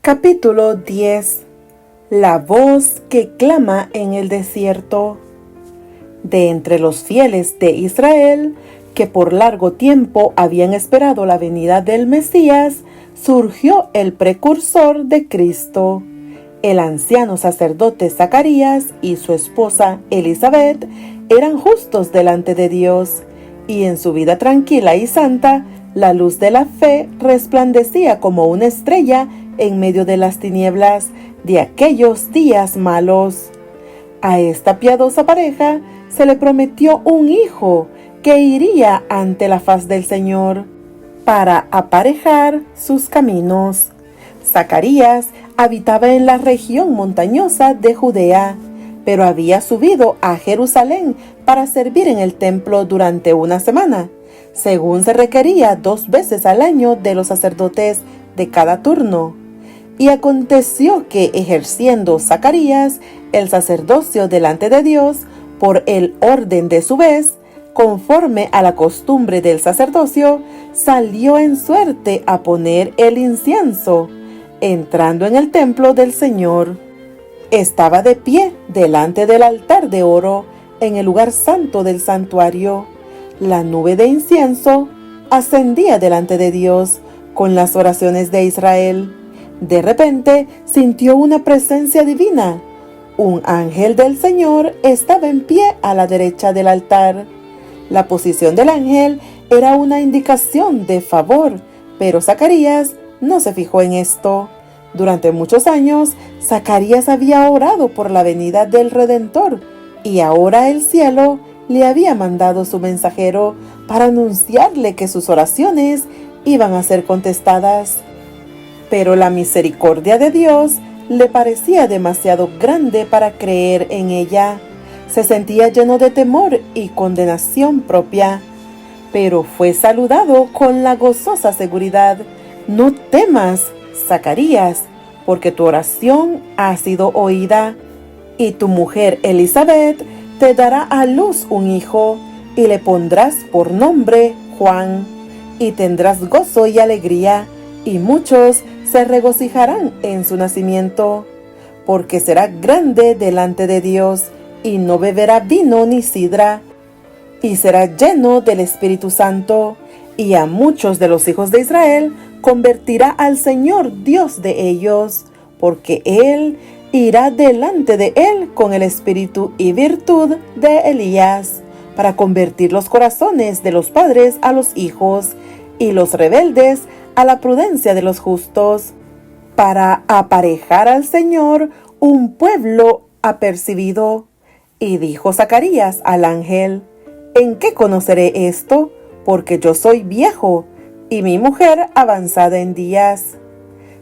Capítulo 10. La voz que clama en el desierto. De entre los fieles de Israel, que por largo tiempo habían esperado la venida del Mesías, surgió el precursor de Cristo. El anciano sacerdote Zacarías y su esposa Elizabeth eran justos delante de Dios, y en su vida tranquila y santa, la luz de la fe resplandecía como una estrella en medio de las tinieblas de aquellos días malos. A esta piadosa pareja se le prometió un hijo que iría ante la faz del Señor para aparejar sus caminos. Zacarías habitaba en la región montañosa de Judea, pero había subido a Jerusalén para servir en el templo durante una semana, según se requería 2 veces al año de los sacerdotes de cada turno. Y aconteció que, ejerciendo Zacarías el sacerdocio delante de Dios por el orden de su vez, conforme a la costumbre del sacerdocio, salió en suerte a poner el incienso, entrando en el templo del Señor. Estaba de pie delante del altar de oro, en el lugar santo del santuario. La nube de incienso ascendía delante de Dios con las oraciones de Israel. De repente sintió una presencia divina. Un ángel del Señor estaba en pie a la derecha del altar. La posición del ángel era una indicación de favor, pero Zacarías no se fijó en esto. Durante muchos años, Zacarías había orado por la venida del Redentor, y ahora el cielo le había mandado su mensajero para anunciarle que sus oraciones iban a ser contestadas. Pero la misericordia de Dios le parecía demasiado grande para creer en ella. Se sentía lleno de temor y condenación propia, pero fue saludado con la gozosa seguridad: «No temas, Zacarías, porque tu oración ha sido oída, y tu mujer Elizabeth te dará a luz un hijo, y le pondrás por nombre Juan, y tendrás gozo y alegría, y muchos se regocijarán en su nacimiento, porque será grande delante de Dios, y no beberá vino ni sidra, y será lleno del Espíritu Santo, y a muchos de los hijos de Israel convertirá al Señor Dios de ellos, porque Él irá delante de él con el espíritu y virtud de Elías, para convertir los corazones de los padres a los hijos, y los rebeldes a la prudencia de los justos, para aparejar al Señor un pueblo apercibido». Y dijo Zacarías al ángel: «¿En qué conoceré esto? Porque yo soy viejo, y mi mujer avanzada en días».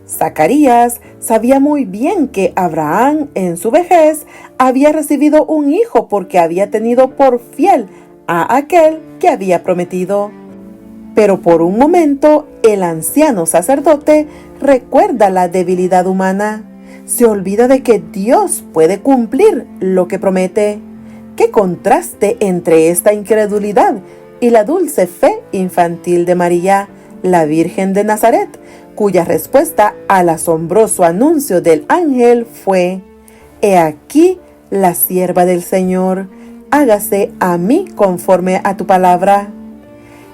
Zacarías sabía muy bien que Abraham en su vejez había recibido un hijo, porque había tenido por fiel a aquel que había prometido. Pero por un momento el anciano sacerdote recuerda la debilidad humana. Se olvida de que Dios puede cumplir lo que promete. ¡Qué contraste entre esta incredulidad y la dulce fe infantil de María, la Virgen de Nazaret, cuya respuesta al asombroso anuncio del ángel fue: «He aquí la sierva del Señor, hágase a mí conforme a tu palabra».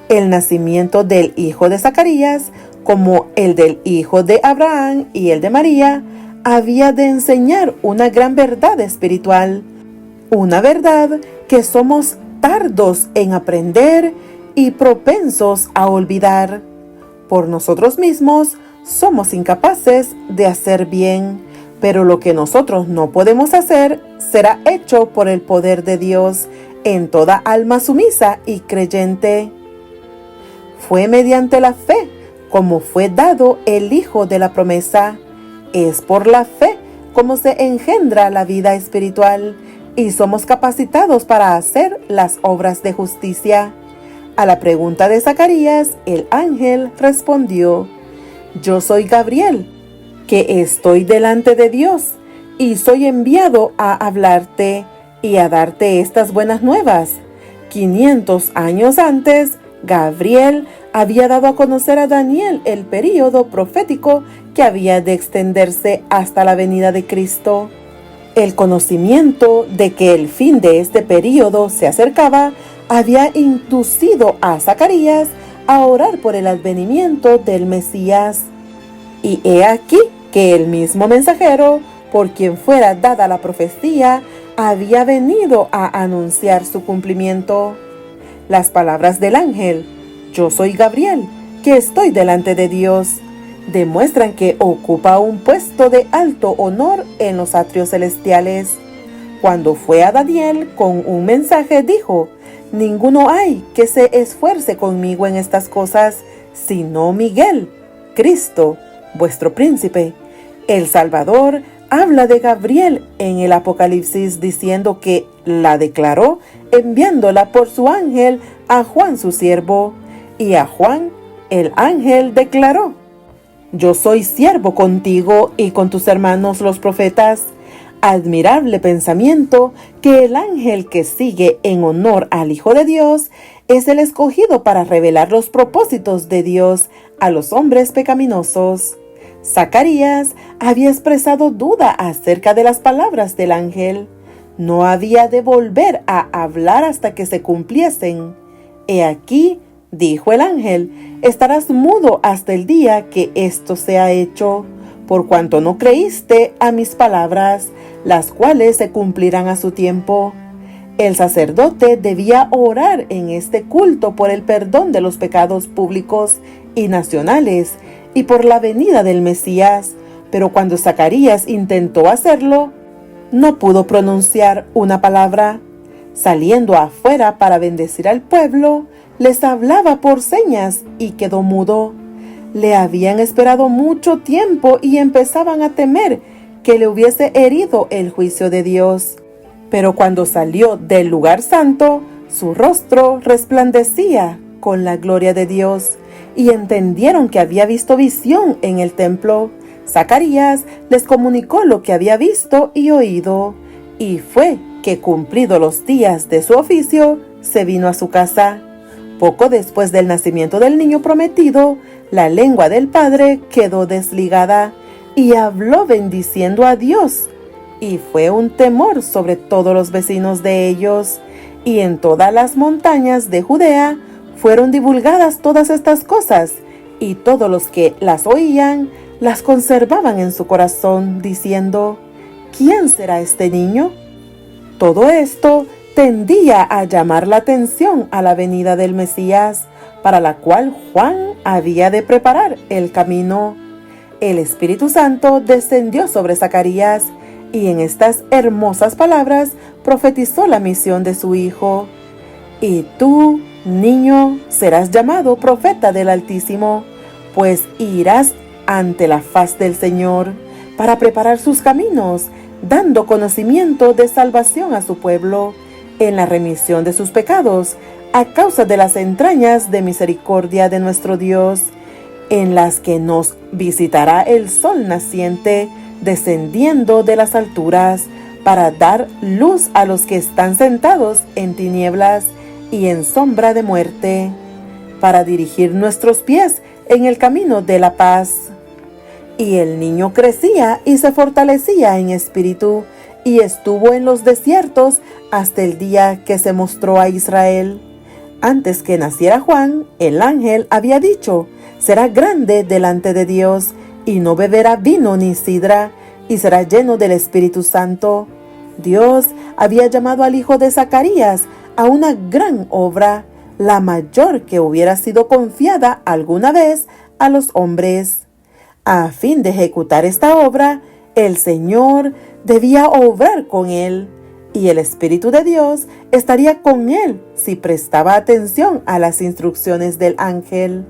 El nacimiento del hijo de Zacarías, como el del hijo de Abraham y el de María, había de enseñar una gran verdad espiritual, una verdad que somos tardos en aprender y propensos a olvidar. Por nosotros mismos somos incapaces de hacer bien, pero lo que nosotros no podemos hacer será hecho por el poder de Dios en toda alma sumisa y creyente. Fue mediante la fe como fue dado el Hijo de la promesa. Es por la fe como se engendra la vida espiritual, y somos capacitados para hacer las obras de justicia. A la pregunta de Zacarías, el ángel respondió: «Yo soy Gabriel, que estoy delante de Dios, y soy enviado a hablarte y a darte estas buenas nuevas». 500 años antes, Gabriel había dado a conocer a Daniel el período profético que había de extenderse hasta la venida de Cristo. El conocimiento de que el fin de este período se acercaba había inducido a Zacarías a orar por el advenimiento del Mesías. Y he aquí que el mismo mensajero, por quien fuera dada la profecía, había venido a anunciar su cumplimiento. Las palabras del ángel: "Yo soy Gabriel, que estoy delante de Dios", demuestran que ocupa un puesto de alto honor en los atrios celestiales. Cuando fue a Daniel con un mensaje, dijo: "Ninguno hay que se esfuerce conmigo en estas cosas, sino Miguel, Cristo, vuestro príncipe". El Salvador habla de Gabriel en el Apocalipsis diciendo que la declaró enviándola por su ángel a Juan su siervo. Y a Juan el ángel declaró: "Yo soy siervo contigo y con tus hermanos los profetas". Admirable pensamiento que el ángel que sigue en honor al Hijo de Dios es el escogido para revelar los propósitos de Dios a los hombres pecaminosos. Zacarías había expresado duda acerca de las palabras del ángel. No había de volver a hablar hasta que se cumpliesen. He aquí, dijo el ángel, estarás mudo hasta el día que esto sea hecho, por cuanto no creíste a mis palabras, las cuales se cumplirán a su tiempo. El sacerdote debía orar en este culto por el perdón de los pecados públicos y nacionales y por la venida del Mesías, pero cuando Zacarías intentó hacerlo, no pudo pronunciar una palabra. Saliendo afuera para bendecir al pueblo, les hablaba por señas y quedó mudo. Le habían esperado mucho tiempo y empezaban a temer que le hubiese herido el juicio de Dios. Pero cuando salió del lugar santo, su rostro resplandecía con la gloria de Dios, y entendieron que había visto visión en el templo. Zacarías les comunicó lo que había visto y oído, y fue que, cumplidos los días de su oficio, se vino a su casa. Poco después del nacimiento del niño prometido, la lengua del padre quedó desligada, y habló bendiciendo a Dios. Y fue un temor sobre todos los vecinos de ellos, y en todas las montañas de Judea fueron divulgadas todas estas cosas, y todos los que las oían las conservaban en su corazón, diciendo: ¿quién será este niño? Todo esto tendía a llamar la atención a la venida del Mesías, para la cual Juan había de preparar el camino. El Espíritu Santo descendió sobre Zacarías, y en estas hermosas palabras profetizó la misión de su hijo. Y tú, niño, serás llamado profeta del Altísimo, pues irás ante la faz del Señor para preparar sus caminos, dando conocimiento de salvación a su pueblo, en la remisión de sus pecados, a causa de las entrañas de misericordia de nuestro Dios, en las que nos visitará el sol naciente, descendiendo de las alturas, para dar luz a los que están sentados en tinieblas y en sombra de muerte, para dirigir nuestros pies en el camino de la paz. Y el niño crecía y se fortalecía en espíritu, y estuvo en los desiertos hasta el día que se mostró a Israel. Antes que naciera Juan, el ángel había dicho: será grande delante de Dios, y no beberá vino ni sidra, y será lleno del Espíritu Santo. Dios había llamado al hijo de Zacarías a una gran obra, la mayor que hubiera sido confiada alguna vez a los hombres. A fin de ejecutar esta obra, el Señor debía obrar con él, y el Espíritu de Dios estaría con él si prestaba atención a las instrucciones del ángel.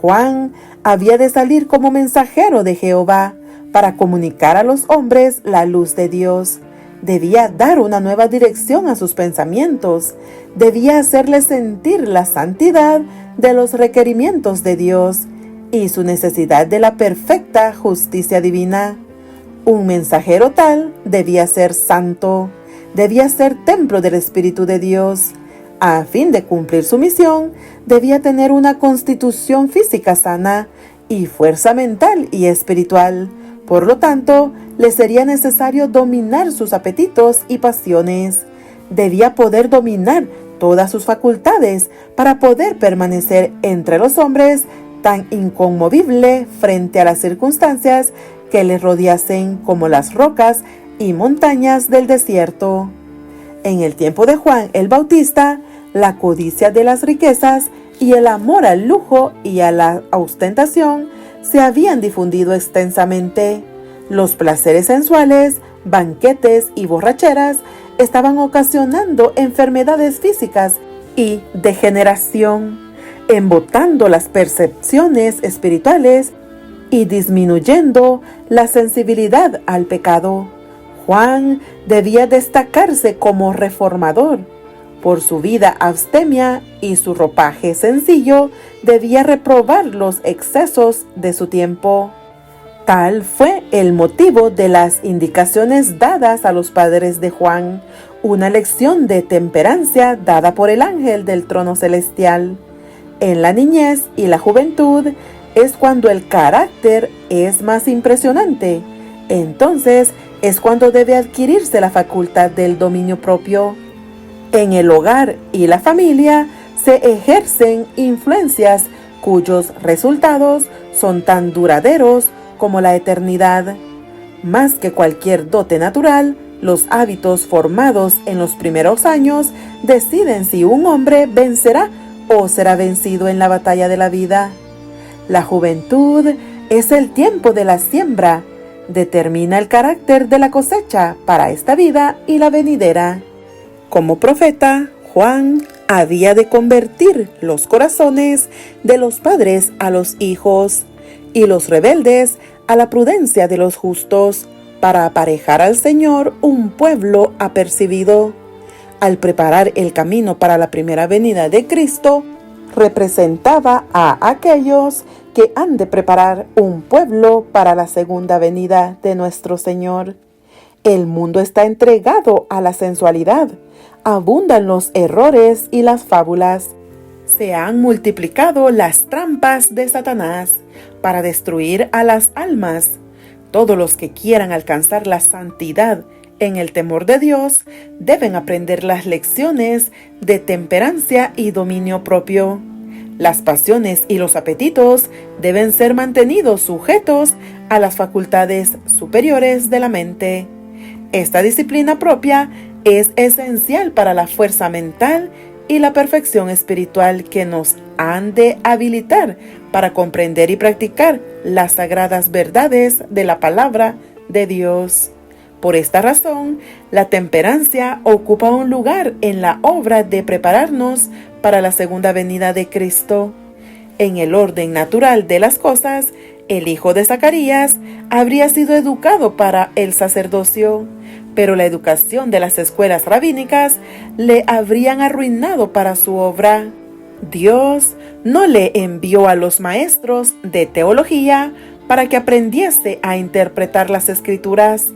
Juan había de salir como mensajero de Jehová para comunicar a los hombres la luz de Dios. Debía dar una nueva dirección a sus pensamientos. Debía hacerles sentir la santidad de los requerimientos de Dios y su necesidad de la perfecta justicia divina. Un mensajero tal debía ser santo, debía ser templo del Espíritu de Dios. A fin de cumplir su misión, debía tener una constitución física sana y fuerza mental y espiritual. Por lo tanto, le sería necesario dominar sus apetitos y pasiones. Debía poder dominar todas sus facultades para poder permanecer entre los hombres tan inconmovible frente a las circunstancias que le rodeasen como las rocas y montañas del desierto. En el tiempo de Juan el Bautista, la codicia de las riquezas y el amor al lujo y a la ostentación se habían difundido extensamente. Los placeres sensuales, banquetes y borracheras estaban ocasionando enfermedades físicas y degeneración, embotando las percepciones espirituales y disminuyendo la sensibilidad al pecado. Juan debía destacarse como reformador. Por su vida abstemia y su ropaje sencillo, debía reprobar los excesos de su tiempo. Tal fue el motivo de las indicaciones dadas a los padres de Juan, una lección de temperancia dada por el ángel del trono celestial. En la niñez y la juventud es cuando el carácter es más impresionante. Entonces es cuando debe adquirirse la facultad del dominio propio. En el hogar y la familia se ejercen influencias cuyos resultados son tan duraderos como la eternidad. Más que cualquier dote natural, los hábitos formados en los primeros años deciden si un hombre vencerá o será vencido en la batalla de la vida. La juventud es el tiempo de la siembra, determina el carácter de la cosecha para esta vida y la venidera. Como profeta, Juan había de convertir los corazones de los padres a los hijos y los rebeldes a la prudencia de los justos, para aparejar al Señor un pueblo apercibido. Al preparar el camino para la primera venida de Cristo, representaba a aquellos que han de preparar un pueblo para la segunda venida de nuestro Señor. El mundo está entregado a la sensualidad, abundan los errores y las fábulas. Se han multiplicado las trampas de Satanás para destruir a las almas. Todos los que quieran alcanzar la santidad en el temor de Dios deben aprender las lecciones de temperancia y dominio propio. Las pasiones y los apetitos deben ser mantenidos sujetos a las facultades superiores de la mente. Esta disciplina propia es esencial para la fuerza mental y la perfección espiritual que nos han de habilitar para comprender y practicar las sagradas verdades de la palabra de Dios. Por esta razón, la temperancia ocupa un lugar en la obra de prepararnos para la segunda venida de Cristo. En el orden natural de las cosas, el hijo de Zacarías habría sido educado para el sacerdocio, pero la educación de las escuelas rabínicas le habrían arruinado para su obra. Dios no le envió a los maestros de teología para que aprendiese a interpretar las escrituras.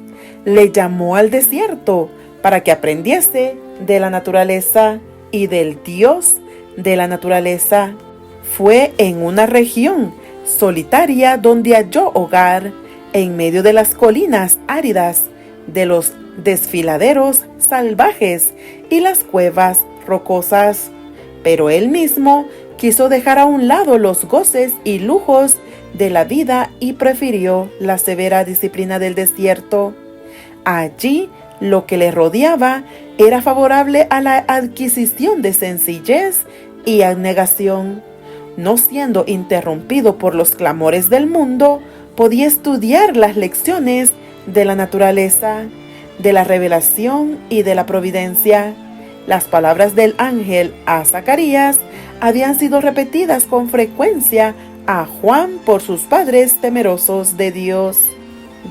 Le llamó al desierto para que aprendiese de la naturaleza y del Dios de la naturaleza. Fue en una región solitaria donde halló hogar, en medio de las colinas áridas, de los desfiladeros salvajes y las cuevas rocosas. Pero él mismo quiso dejar a un lado los goces y lujos de la vida y prefirió la severa disciplina del desierto. Allí lo que le rodeaba era favorable a la adquisición de sencillez y abnegación. No siendo interrumpido por los clamores del mundo, podía estudiar las lecciones de la naturaleza, de la revelación y de la providencia. Las palabras del ángel a Zacarías habían sido repetidas con frecuencia a Juan por sus padres temerosos de Dios.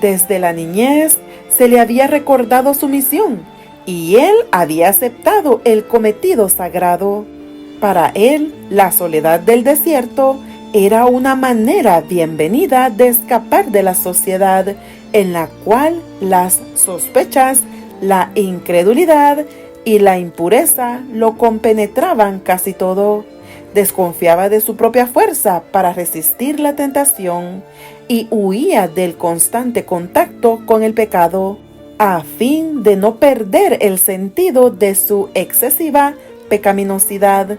Desde la niñez se le había recordado su misión y él había aceptado el cometido sagrado. Para él, la soledad del desierto era una manera bienvenida de escapar de la sociedad en la cual las sospechas, la incredulidad y la impureza lo compenetraban casi todo. Desconfiaba de su propia fuerza para resistir la tentación y huía del constante contacto con el pecado, a fin de no perder el sentido de su excesiva pecaminosidad.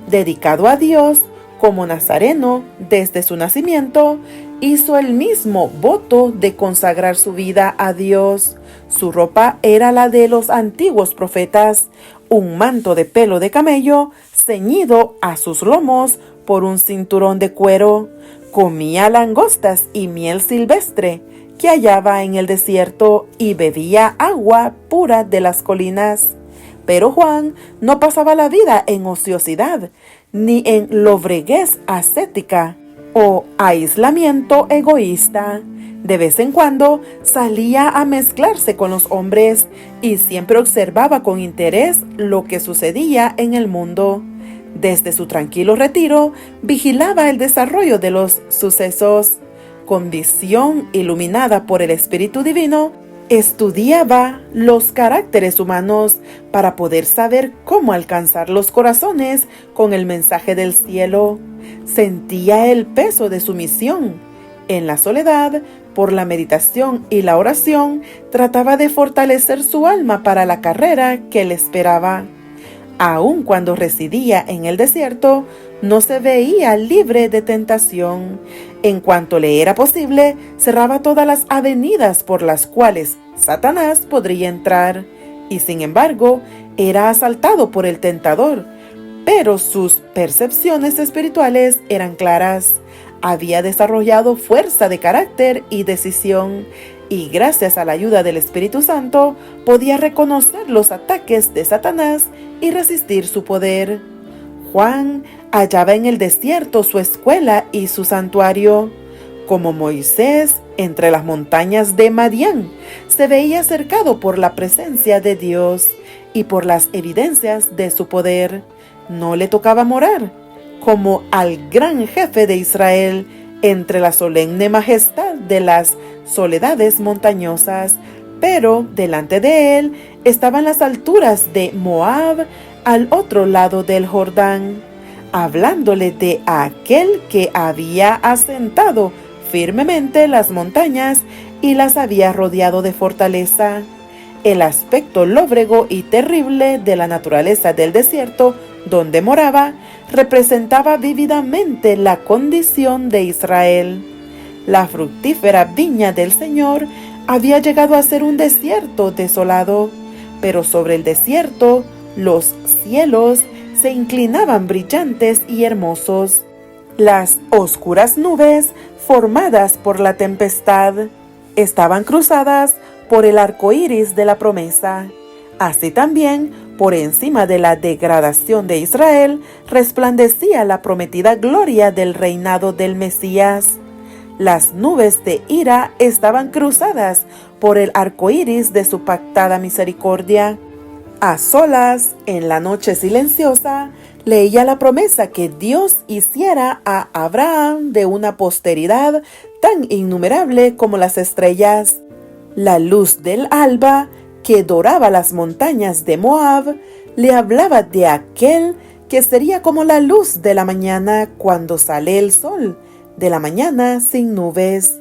Dedicado a Dios como nazareno desde su nacimiento, hizo el mismo voto de consagrar su vida a Dios. Su ropa era la de los antiguos profetas, un manto de pelo de camello ceñido a sus lomos por un cinturón de cuero. Comía langostas y miel silvestre que hallaba en el desierto y bebía agua pura de las colinas. Pero Juan no pasaba la vida en ociosidad, ni en lobreguez ascética o aislamiento egoísta. De vez en cuando salía a mezclarse con los hombres y siempre observaba con interés lo que sucedía en el mundo. Desde su tranquilo retiro, vigilaba el desarrollo de los sucesos. Con visión iluminada por el Espíritu Divino, estudiaba los caracteres humanos para poder saber cómo alcanzar los corazones con el mensaje del cielo. Sentía el peso de su misión. En la soledad, por la meditación y la oración, trataba de fortalecer su alma para la carrera que le esperaba. Aun cuando residía en el desierto, no se veía libre de tentación. En cuanto le era posible, cerraba todas las avenidas por las cuales Satanás podría entrar, y sin embargo, era asaltado por el tentador. Pero sus percepciones espirituales eran claras. Había desarrollado fuerza de carácter y decisión, y gracias a la ayuda del Espíritu Santo podía reconocer los ataques de Satanás y resistir su poder. Juan hallaba en el desierto su escuela y su santuario. Como Moisés entre las montañas de Madián, se veía cercado por la presencia de Dios y por las evidencias de su poder. No le tocaba morar, como al gran jefe de Israel, entre la solemne majestad de las soledades montañosas, pero delante de él estaban las alturas de Moab, al otro lado del Jordán, hablándole de aquel que había asentado firmemente las montañas y las había rodeado de fortaleza. El aspecto lóbrego y terrible de la naturaleza del desierto donde moraba representaba vívidamente la condición de Israel. La fructífera viña del Señor había llegado a ser un desierto desolado, pero sobre el desierto los cielos se inclinaban brillantes y hermosos. Las oscuras nubes, formadas por la tempestad, estaban cruzadas por el arco iris de la promesa. Así también, por encima de la degradación de Israel, resplandecía la prometida gloria del reinado del Mesías. Las nubes de ira estaban cruzadas por el arco iris de su pactada misericordia. A solas, en la noche silenciosa, leía la promesa que Dios hiciera a Abraham de una posteridad tan innumerable como las estrellas. La luz del alba, que doraba las montañas de Moab, le hablaba de aquel que sería como la luz de la mañana cuando sale el sol, de la mañana sin nubes.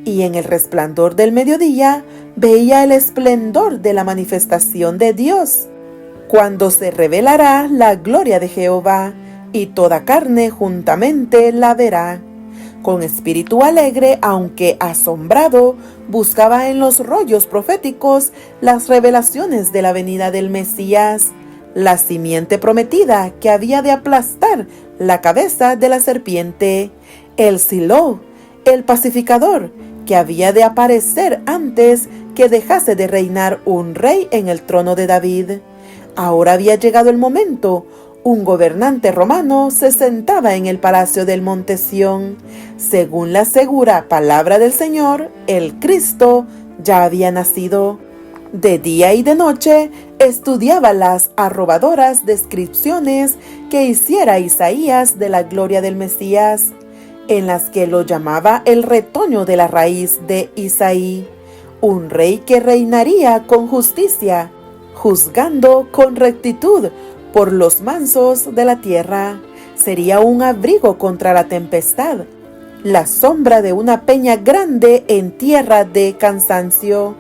Y en el resplandor del mediodía veía el esplendor de la manifestación de Dios, cuando se revelará la gloria de Jehová, y toda carne juntamente la verá. Con espíritu alegre, aunque asombrado, buscaba en los rollos proféticos las revelaciones de la venida del Mesías, la simiente prometida que había de aplastar la cabeza de la serpiente, el Silo, el pacificador, que había de aparecer antes que dejase de reinar un rey en el trono de David. Ahora había llegado el momento. Un gobernante romano se sentaba en el palacio del monte Sión. Según la segura palabra del Señor, el Cristo ya había nacido. De día y de noche estudiaba las arrobadoras descripciones que hiciera Isaías de la gloria del Mesías, en las que lo llamaba el retoño de la raíz de Isaí, un rey que reinaría con justicia juzgando con rectitud por los mansos de la tierra. Sería un abrigo contra la tempestad, la sombra de una peña grande en tierra de cansancio.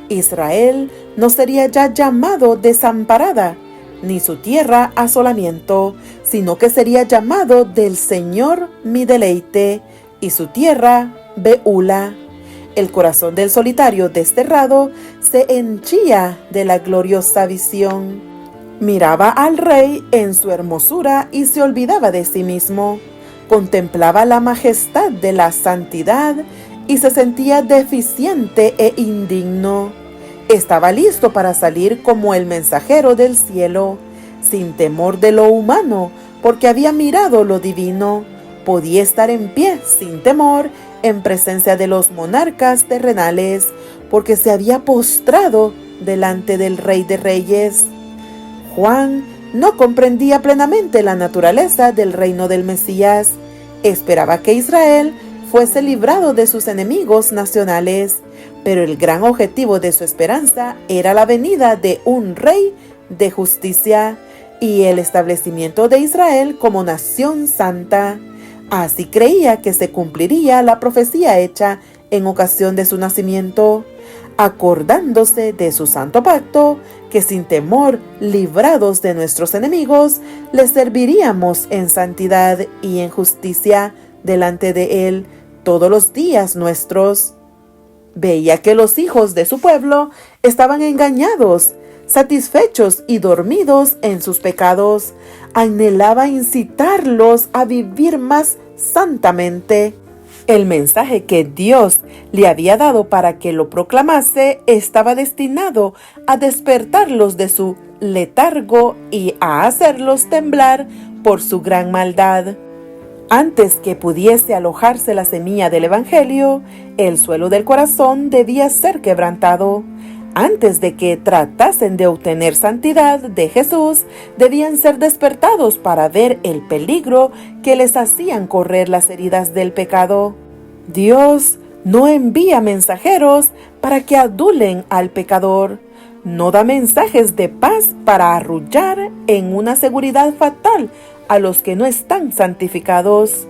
Israel no sería ya llamado desamparada, ni su tierra asolamiento, sino que sería llamado del Señor mi deleite, y su tierra Beula. El corazón del solitario desterrado se henchía de la gloriosa visión. Miraba al rey en su hermosura y se olvidaba de sí mismo. Contemplaba la majestad de la santidad y se sentía deficiente e indigno. Estaba listo para salir como el mensajero del cielo, sin temor de lo humano, porque había mirado lo divino. Podía estar en pie sin temor en presencia de los monarcas terrenales, porque se había postrado delante del Rey de Reyes. Juan no comprendía plenamente la naturaleza del reino del Mesías. Esperaba que Israel fuese librado de sus enemigos nacionales, pero el gran objetivo de su esperanza era la venida de un rey de justicia y el establecimiento de Israel como nación santa. Así creía que se cumpliría la profecía hecha en ocasión de su nacimiento, acordándose de su santo pacto, que sin temor, librados de nuestros enemigos, le serviríamos en santidad y en justicia delante de él todos los días nuestros. Veía que los hijos de su pueblo estaban engañados, satisfechos y dormidos en sus pecados. Anhelaba incitarlos a vivir más santamente. El mensaje que Dios le había dado para que lo proclamase estaba destinado a despertarlos de su letargo y a hacerlos temblar por su gran maldad. Antes que pudiese alojarse la semilla del Evangelio, el suelo del corazón debía ser quebrantado. Antes de que tratasen de obtener santidad de Jesús, debían ser despertados para ver el peligro que les hacían correr las heridas del pecado. Dios no envía mensajeros para que adulen al pecador. No da mensajes de paz para arrullar en una seguridad fatal a los que no están santificados.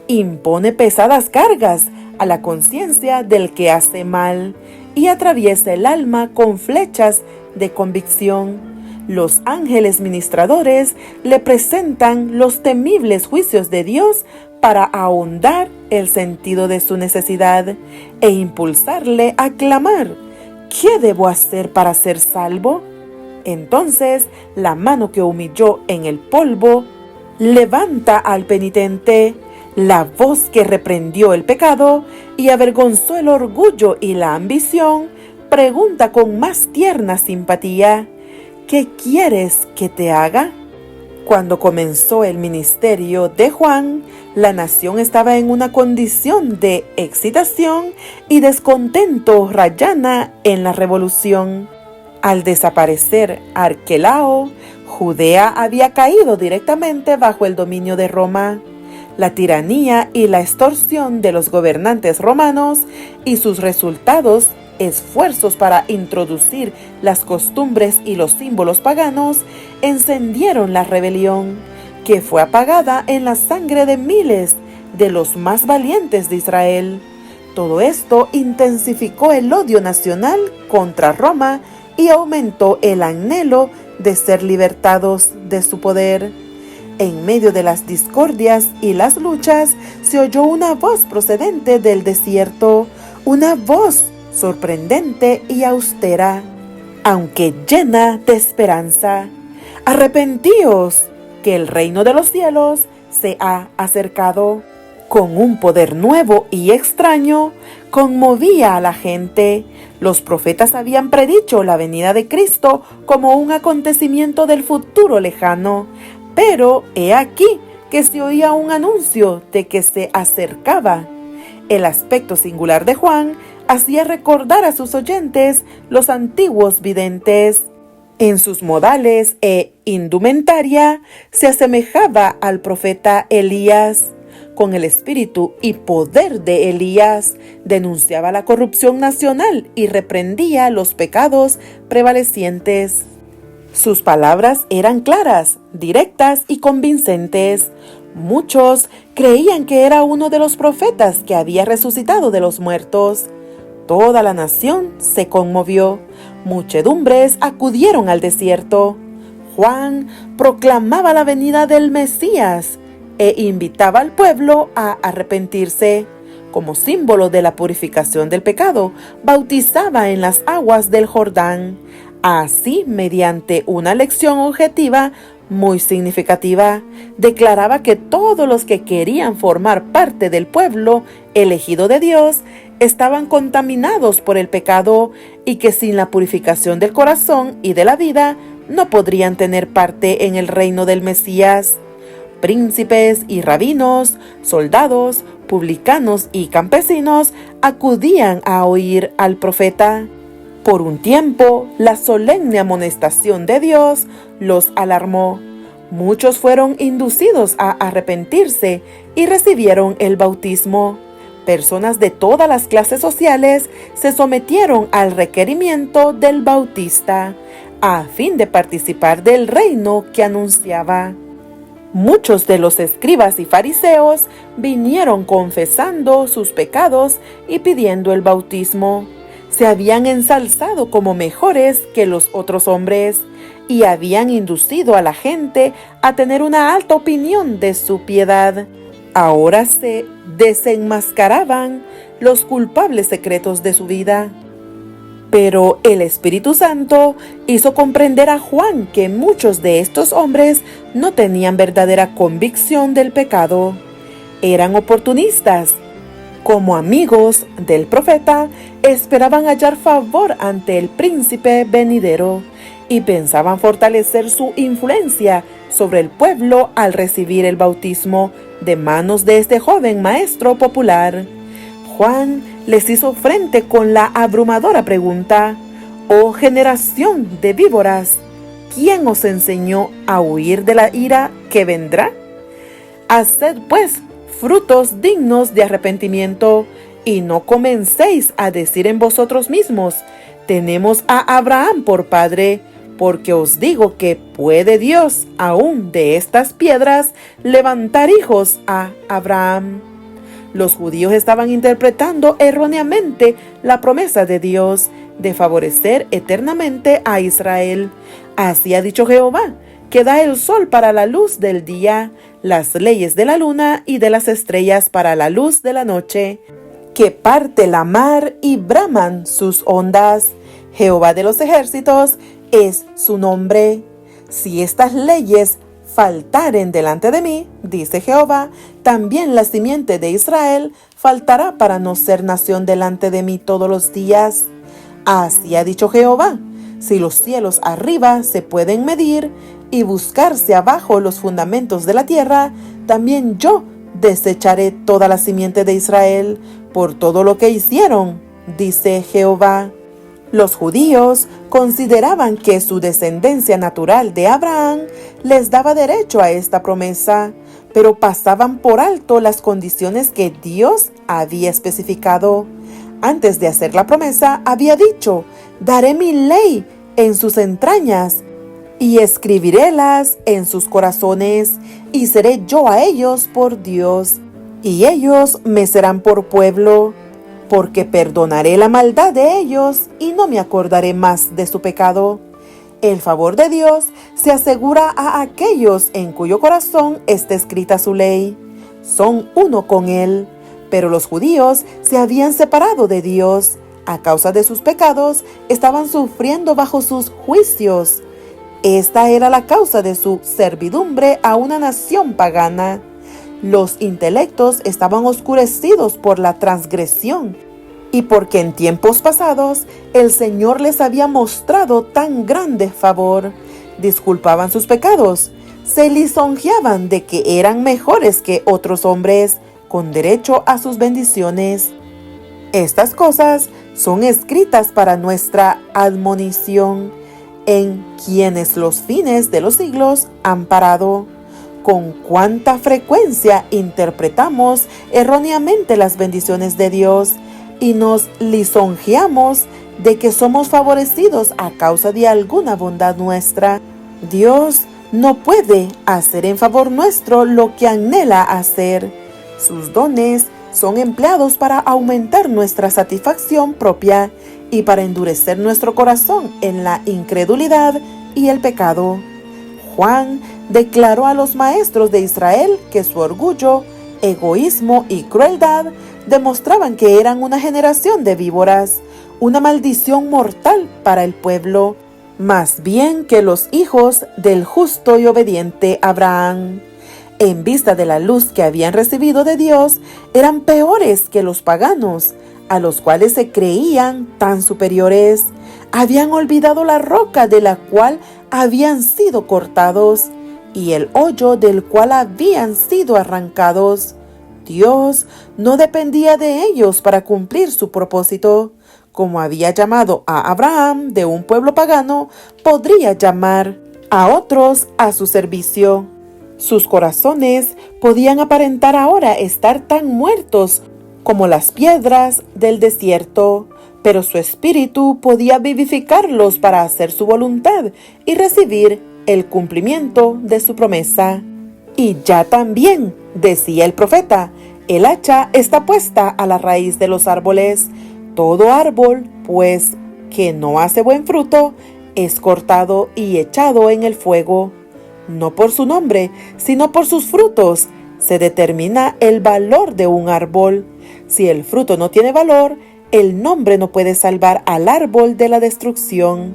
Impone pesadas cargas a la conciencia del que hace mal y atraviesa el alma con flechas de convicción. Los ángeles ministradores le presentan los temibles juicios de Dios para ahondar el sentido de su necesidad e impulsarle a clamar: ¿qué debo hacer para ser salvo? Entonces, la mano que humilló en el polvo levanta al penitente, la voz que reprendió el pecado y avergonzó el orgullo y la ambición, pregunta con más tierna simpatía: ¿qué quieres que te haga? Cuando comenzó el ministerio de Juan, la nación estaba en una condición de excitación y descontento rayana en la revolución. Al desaparecer Arquelao, Judea había caído directamente bajo el dominio de Roma. La tiranía y la extorsión de los gobernantes romanos y sus resultados esfuerzos para introducir las costumbres y los símbolos paganos encendieron la rebelión, que fue apagada en la sangre de miles de los más valientes de Israel. Todo esto intensificó el odio nacional contra Roma y aumentó el anhelo de ser libertados de su poder. En medio de las discordias y las luchas, se oyó una voz procedente del desierto, una voz sorprendente y austera, aunque llena de esperanza: arrepentíos, que el reino de los cielos se ha acercado. Con un poder nuevo y extraño, conmovía a la gente. Los profetas habían predicho la venida de Cristo como un acontecimiento del futuro lejano, pero he aquí que se oía un anuncio de que se acercaba. El aspecto singular de Juan hacía recordar a sus oyentes los antiguos videntes. En sus modales e indumentaria se asemejaba al profeta Elías. Con el espíritu y poder de Elías, denunciaba la corrupción nacional y reprendía los pecados prevalecientes. Sus palabras eran claras, directas y convincentes. Muchos creían que era uno de los profetas que había resucitado de los muertos. Toda la nación se conmovió. Muchedumbres acudieron al desierto. Juan proclamaba la venida del Mesías e invitaba al pueblo a arrepentirse. Como símbolo de la purificación del pecado, bautizaba en las aguas del Jordán. Así, mediante una lección objetiva muy significativa, declaraba que todos los que querían formar parte del pueblo elegido de Dios estaban contaminados por el pecado y que sin la purificación del corazón y de la vida no podrían tener parte en el reino del Mesías. Príncipes y rabinos, soldados, publicanos y campesinos acudían a oír al profeta. Por un tiempo, la solemne amonestación de Dios los alarmó. Muchos fueron inducidos a arrepentirse y recibieron el bautismo. Personas de todas las clases sociales se sometieron al requerimiento del Bautista, a fin de participar del reino que anunciaba. Muchos de los escribas y fariseos vinieron confesando sus pecados y pidiendo el bautismo. Se habían ensalzado como mejores que los otros hombres y habían inducido a la gente a tener una alta opinión de su piedad. Ahora se desenmascaraban los culpables secretos de su vida. Pero el Espíritu Santo hizo comprender a Juan que muchos de estos hombres no tenían verdadera convicción del pecado. Eran oportunistas. Como amigos del profeta, esperaban hallar favor ante el príncipe venidero y pensaban fortalecer su influencia sobre el pueblo al recibir el bautismo de manos de este joven maestro popular. Juan les hizo frente con la abrumadora pregunta: «Oh generación de víboras, ¿quién os enseñó a huir de la ira que vendrá? Haced pues frutos dignos de arrepentimiento, y no comencéis a decir en vosotros mismos: tenemos a Abraham por padre, porque os digo que puede Dios aún de estas piedras levantar hijos a Abraham». Los judíos estaban interpretando erróneamente la promesa de Dios de favorecer eternamente a Israel. Así ha dicho Jehová, que da el sol para la luz del día, las leyes de la luna y de las estrellas para la luz de la noche, que parte la mar y braman sus ondas. Jehová de los ejércitos es su nombre. Si estas leyes faltaren delante de mí, dice Jehová, también la simiente de Israel faltará para no ser nación delante de mí todos los días. Así ha dicho Jehová, si los cielos arriba se pueden medir y buscarse abajo los fundamentos de la tierra, también yo desecharé toda la simiente de Israel por todo lo que hicieron, dice Jehová. Los judíos consideraban que su descendencia natural de Abraham les daba derecho a esta promesa, pero pasaban por alto las condiciones que Dios había especificado. Antes de hacer la promesa, había dicho: «Daré mi ley en sus entrañas y escribirélas en sus corazones, y seré yo a ellos por Dios, y ellos me serán por pueblo, porque perdonaré la maldad de ellos y no me acordaré más de su pecado». El favor de Dios se asegura a aquellos en cuyo corazón está escrita su ley. Son uno con Él. Pero los judíos se habían separado de Dios. A causa de sus pecados, estaban sufriendo bajo sus juicios. Esta era la causa de su servidumbre a una nación pagana. Los intelectos estaban oscurecidos por la transgresión, y porque en tiempos pasados el Señor les había mostrado tan grande favor, disculpaban sus pecados, se lisonjeaban de que eran mejores que otros hombres, con derecho a sus bendiciones. Estas cosas son escritas para nuestra admonición, en quienes los fines de los siglos han parado. Con cuánta frecuencia interpretamos erróneamente las bendiciones de Dios y nos lisonjeamos de que somos favorecidos a causa de alguna bondad nuestra. Dios no puede hacer en favor nuestro lo que anhela hacer. Sus dones son empleados para aumentar nuestra satisfacción propia y para endurecer nuestro corazón en la incredulidad y el pecado. Juan declaró a los maestros de Israel que su orgullo, egoísmo y crueldad demostraban que eran una generación de víboras, una maldición mortal para el pueblo, más bien que los hijos del justo y obediente Abraham. En vista de la luz que habían recibido de Dios, eran peores que los paganos, a los cuales se creían tan superiores. Habían olvidado la roca de la cual habían sido cortados y el hoyo del cual habían sido arrancados. Dios no dependía de ellos para cumplir su propósito. Como había llamado a Abraham de un pueblo pagano, podría llamar a otros a su servicio. Sus corazones podían aparentar ahora estar tan muertos como las piedras del desierto, pero su espíritu podía vivificarlos para hacer su voluntad y recibir el cumplimiento de su promesa. Y ya también, decía el profeta, el hacha está puesta a la raíz de los árboles. Todo árbol, pues, que no hace buen fruto, es cortado y echado en el fuego. No por su nombre, sino por sus frutos, se determina el valor de un árbol. Si el fruto no tiene valor, el nombre no puede salvar al árbol de la destrucción.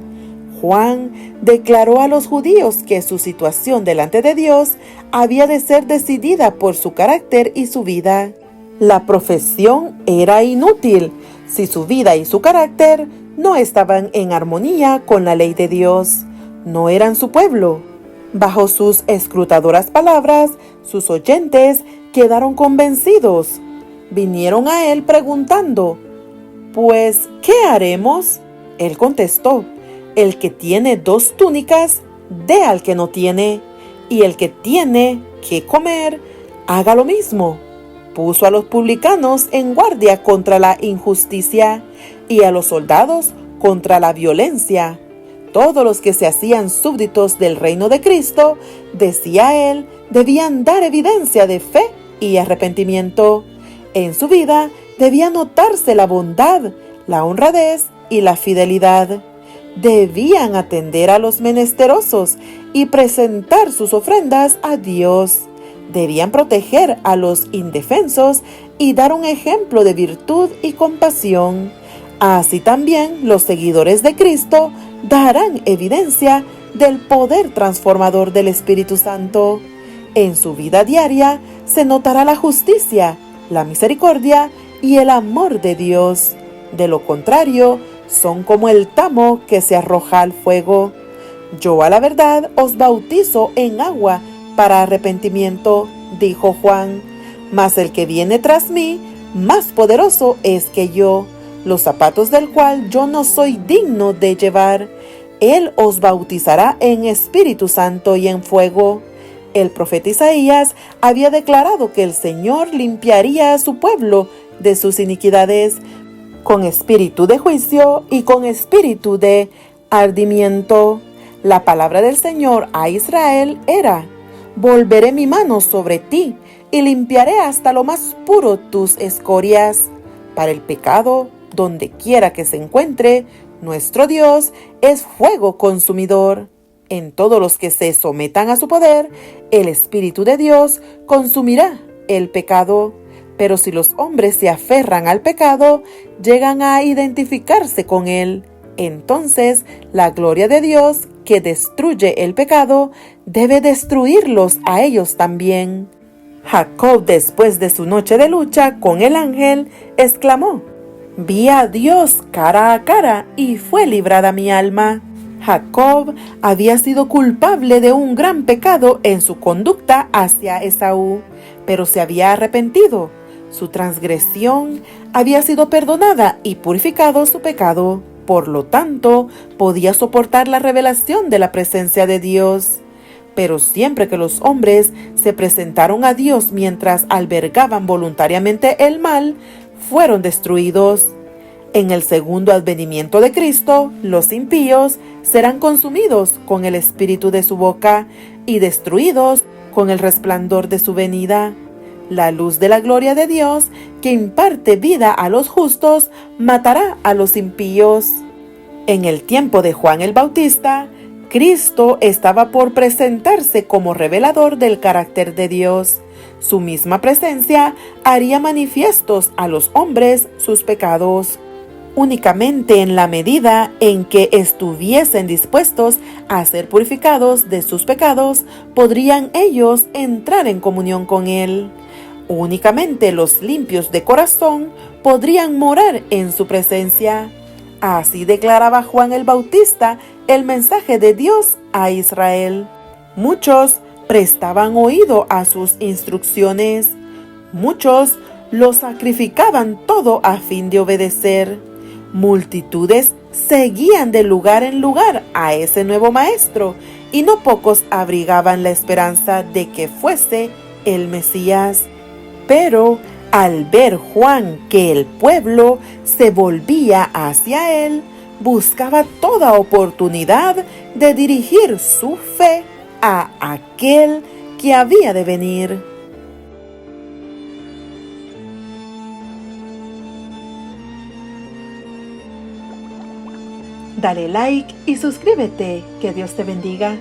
Juan declaró a los judíos que su situación delante de Dios había de ser decidida por su carácter y su vida. La profesión era inútil si su vida y su carácter no estaban en armonía con la ley de Dios. No eran su pueblo. Bajo sus escrutadoras palabras, sus oyentes quedaron convencidos. Vinieron a él preguntando: «Pues, ¿qué haremos?». Él contestó: «El que tiene 2 túnicas, dé al que no tiene, y el que tiene que comer, haga lo mismo». Puso a los publicanos en guardia contra la injusticia y a los soldados contra la violencia. Todos los que se hacían súbditos del reino de Cristo, decía él, debían dar evidencia de fe y arrepentimiento. En su vida debía notarse la bondad, la honradez y la fidelidad. Debían atender a los menesterosos y presentar sus ofrendas a Dios. Debían proteger a los indefensos y dar un ejemplo de virtud y compasión. Así también los seguidores de Cristo darán evidencia del poder transformador del Espíritu Santo. En su vida diaria se notará la justicia, la misericordia y el amor de Dios. De lo contrario, son como el tamo que se arroja al fuego. Yo a la verdad os bautizo en agua para arrepentimiento, dijo Juan, mas el que viene tras mí, más poderoso es que yo, los zapatos del cual yo no soy digno de llevar. Él os bautizará en Espíritu Santo y en fuego. El profeta Isaías había declarado que el Señor limpiaría a su pueblo de sus iniquidades, con espíritu de juicio y con espíritu de ardimiento. La palabra del Señor a Israel era: «Volveré mi mano sobre ti y limpiaré hasta lo más puro tus escorias». Para el pecado, donde quiera que se encuentre, nuestro Dios es fuego consumidor. En todos los que se sometan a su poder, el Espíritu de Dios consumirá el pecado. Pero si los hombres se aferran al pecado, llegan a identificarse con él. Entonces, la gloria de Dios, que destruye el pecado, debe destruirlos a ellos también. Jacob, después de su noche de lucha con el ángel, exclamó: «Vi a Dios cara a cara y fue librada mi alma». Jacob había sido culpable de un gran pecado en su conducta hacia Esaú, pero se había arrepentido. Su transgresión había sido perdonada y purificado su pecado. Por lo tanto, podía soportar la revelación de la presencia de Dios. Pero siempre que los hombres se presentaron a Dios mientras albergaban voluntariamente el mal, fueron destruidos. En el segundo advenimiento de Cristo, los impíos serán consumidos con el espíritu de su boca y destruidos con el resplandor de su venida. La luz de la gloria de Dios, que imparte vida a los justos, matará a los impíos. En el tiempo de Juan el Bautista, Cristo estaba por presentarse como revelador del carácter de Dios. Su misma presencia haría manifiestos a los hombres sus pecados. Únicamente en la medida en que estuviesen dispuestos a ser purificados de sus pecados, podrían ellos entrar en comunión con Él. Únicamente los limpios de corazón podrían morar en su presencia. Así declaraba Juan el Bautista el mensaje de Dios a Israel. Muchos prestaban oído a sus instrucciones. Muchos lo sacrificaban todo a fin de obedecer. Multitudes seguían de lugar en lugar a ese nuevo maestro, y no pocos abrigaban la esperanza de que fuese el Mesías. Pero al ver Juan que el pueblo se volvía hacia él, buscaba toda oportunidad de dirigir su fe a aquel que había de venir. Dale like y suscríbete. Que Dios te bendiga.